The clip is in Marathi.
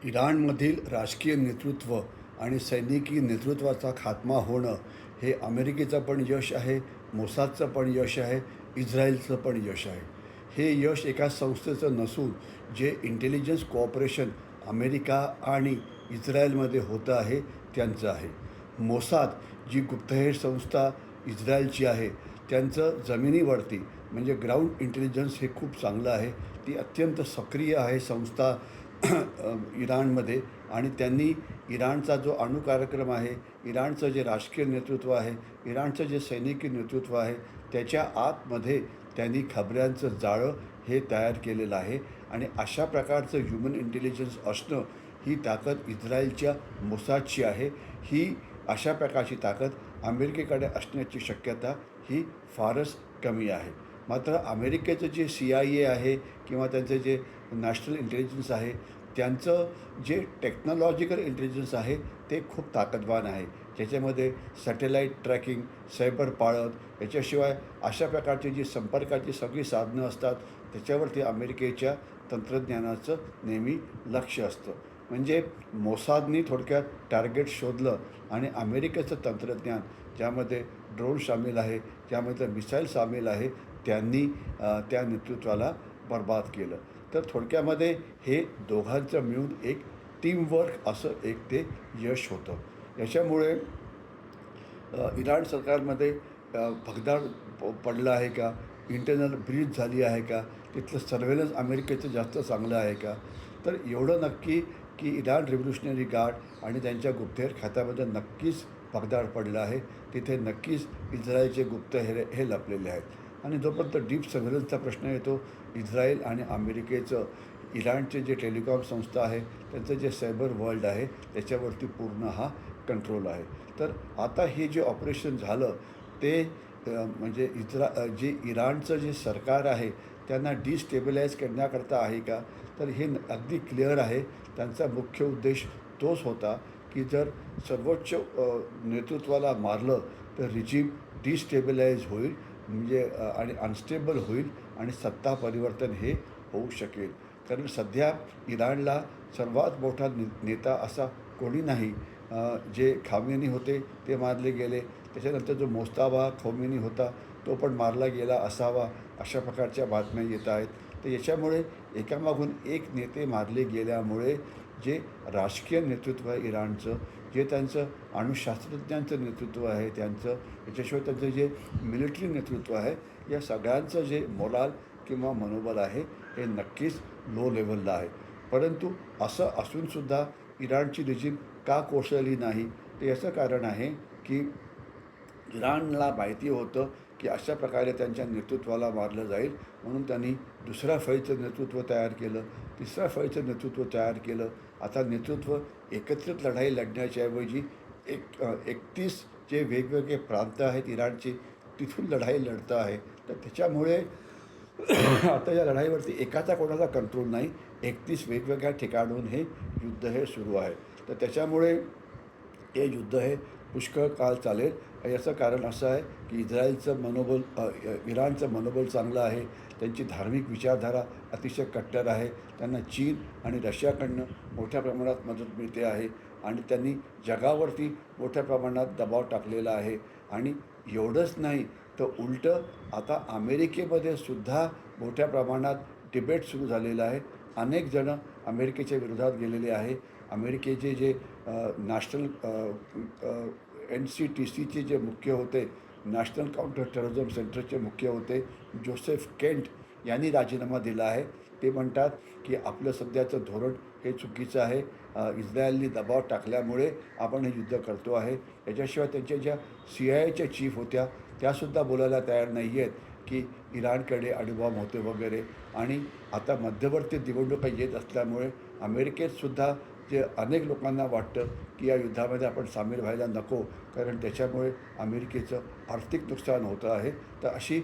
इराणमधील राजकीय नेतृत्व आणि सैनिकी नेतृत्वाचा खात्मा होणं हे अमेरिकेचं पण यश आहे, मोसादचं पण यश आहे, इस्रायलचं पण यश आहे. हे यश एका संस्थेचं नसून जे इंटेलिजन्स कोऑपरेशन अमेरिका आणि इस्रायलमध्ये होतं आहे त्यांचं आहे. मोसाद जी गुप्तहेर संस्था इस्रायलची आहे, त्यांचं जमिनीवरती म्हणजे ग्राउंड इंटेलिजन्स हे खूप चांगलं आहे. ती अत्यंत सक्रिय आहे संस्था इराणमध्ये. आणि त्यांनी इराणचा जो अणु कार्यक्रम आहे, इराणचं जे राजकीय नेतृत्व आहे, इराणचं जे सैनिकी नेतृत्व आहे, त्याच्या आतमध्ये त्यांनी खबऱ्यांचं जाळं हे तयार केलेलं आहे. आणि अशा प्रकारचं ह्युमन इंटेलिजन्स असणं ही ताकद इस्रायलच्या मोसादची आहे. ही अशा प्रकारची ताकद अमेरिकेकडे असण्याची शक्यता ही फारच कमी आहे. मात्र अमेरिकेचं जे CIA आहे किंवा त्यांचं जे नॅशनल इंटेलिजन्स आहे, त्यांचं जे टेक्नॉलॉजिकल इंटेलिजन्स आहे ते खूप ताकदवान आहे. ज्याच्यामध्ये सॅटेलाईट ट्रॅकिंग, सायबर पाळत, याच्याशिवाय अशा प्रकारची जी संपर्काची सगळी साधनं असतात त्याच्यावरती अमेरिकेच्या तंत्रज्ञानाचं नेहमी लक्ष असतं. म्हणजे मोसादनी थोडक्यात टार्गेट शोधलं आणि अमेरिकेचं तंत्रज्ञान, ज्यामध्ये ड्रोन सामील आहे, ज्यामध्ये मिसाईल सामील आहे, त्यांनी त्या नेतृत्वाला बरबाद केलं. तर थोडक्यामध्ये हे दोघांचं मिळून एक टीमवर्क असं एक ते यश होतं. याच्यामुळे इराण सरकारमध्ये भगदाड पडलं आहे का? इंटरनल ब्रीच झाली आहे का? तिथलं सर्व्हेलन्स अमेरिकेचं जास्त चांगलं आहे का? तर एवढं नक्की की इराण रिव्होल्युशनरी गार्ड आणि त्यांच्या गुप्तहेर खात्यामध्ये नक्कीच भगदाड पडलं आहे. तिथे नक्कीच इस्रायलचे गुप्तहेर हे लपलेले आहेत. आणि जोपर्यंत डीप सर्व्हेलन्सचा प्रश्न येतो, इस्रायल आणि अमेरिकेचं इराणचे जे टेलिकॉम संस्था आहे, त्यांचं जे सायबर वर्ल्ड आहे, त्याच्यावरती पूर्ण हा कंट्रोल आहे. तर आता हे जे ऑपरेशन झालं ते म्हणजे जे इराणचं जे सरकार आहे त्यांना डिस्टेबिलाइज करण्याकरता आहे का? तर हे अगदी क्लिअर आहे. त्यांचा मुख्य उद्देश तोच होता की जर सर्वोच्च नेतृत्वाला मारलं तर रिजिम डिस्टेबिलाइज होईल, म्हणजे आणि अनस्टेबल होईल आणि सत्ता परिवर्तन हे होऊ शकेल. कारण सध्या इराणला सर्वात मोठा नेता असा कोणी नाही. जे खामेनी होते ते मारले गेले. त्याच्यानंतर जो मोस्ताबा खोमेनी होता तो पण मारला गेला असावा, अशा प्रकारच्या बातम्या येत आहेत. तर याच्यामुळे एकामागून एक नेते मारले गेल्यामुळे जे राजकीय नेतृत्व आहे इराणचं, जे त्यांचं अणुशास्त्रज्ञांचं नेतृत्व आहे त्यांचं, याच्याशिवाय त्यांचं जे मिलिटरी नेतृत्व आहे, या सगळ्यांचं जे मोराल किंवा मनोबल आहे हे नक्कीच लो लेवलला आहे. परंतु असं असूनसुद्धा इराणची रिजिम का कोसळली नाही? तर याचं कारण आहे की इराणला माहिती होतं की अशा प्रकारे त्यांच्या नेतृत्वाला मारलं जाईल, म्हणून त्यांनी दुसऱ्या फळीचं नेतृत्व तयार केलं, तिसऱ्या फळीचं नेतृत्व तयार केलं. आता नेतृत्व एकत्रित लढाई लढण्याच्याऐवजी 31 जे वेगवेगळे प्रांत आहेत इराणचे, तिथून लढाई लढतं आहे. तर त्याच्यामुळे आता या लढाईवरती एकाचा कोणाचा कंट्रोल नाही. 31 वेगवेगळ्या ठिकाणून हे युद्ध हे सुरू आहे. तर त्याच्यामुळे हे युद्ध हे पुष्कळ काळ चालेल. याचं कारण असं आहे की इराणचं मनोबल चांगलं आहे. त्यांची धार्मिक विचारधारा अतिशय कट्टर आहे. त्यांना चीन आणि रशियाकडनं मोठ्या प्रमाणात मदत मिळते आहे आणि त्यांनी जगावरती मोठ्या प्रमाणात दबाव टाकलेला आहे. आणि एवढंच नाही तर उलटं आता अमेरिकेमध्ये सुद्धा मोठ्या प्रमाणात डिबेट सुरू झालेला आहे. अनेक जणं अमेरिकेच्या विरोधात गेलेले आहे. अमेरिकेचे जे नॅशनल NCTCचे जे मुख्य होते, नॅशनल काउंटर टेररिझम सेंटरचे मुख्य होते, जोसेफ केंट यांनी राजीनामा दिला आहे. ते म्हणतात की आपलं सध्याचं धोरण हे चुकीचं आहे. इस्रायलनी दबाव टाकल्यामुळे आपण हे युद्ध करतो आहे. याच्याशिवाय त्यांच्या ज्या CIA चीफ होत्या त्यासुद्धा बोलायला तयार नाही आहेत की इराणकडे अणुबॉम्ब होते वगैरे. आणि आता मध्यवर्ती निवडणुका येत असल्यामुळे अमेरिकेतसुद्धा जे अनेक लोकांना वाटतं की या युद्धामध्ये आपण सामील व्हायला नको, कारण त्याच्यामुळे अमेरिकेचं आर्थिक नुकसान होतं आहे. तर अशी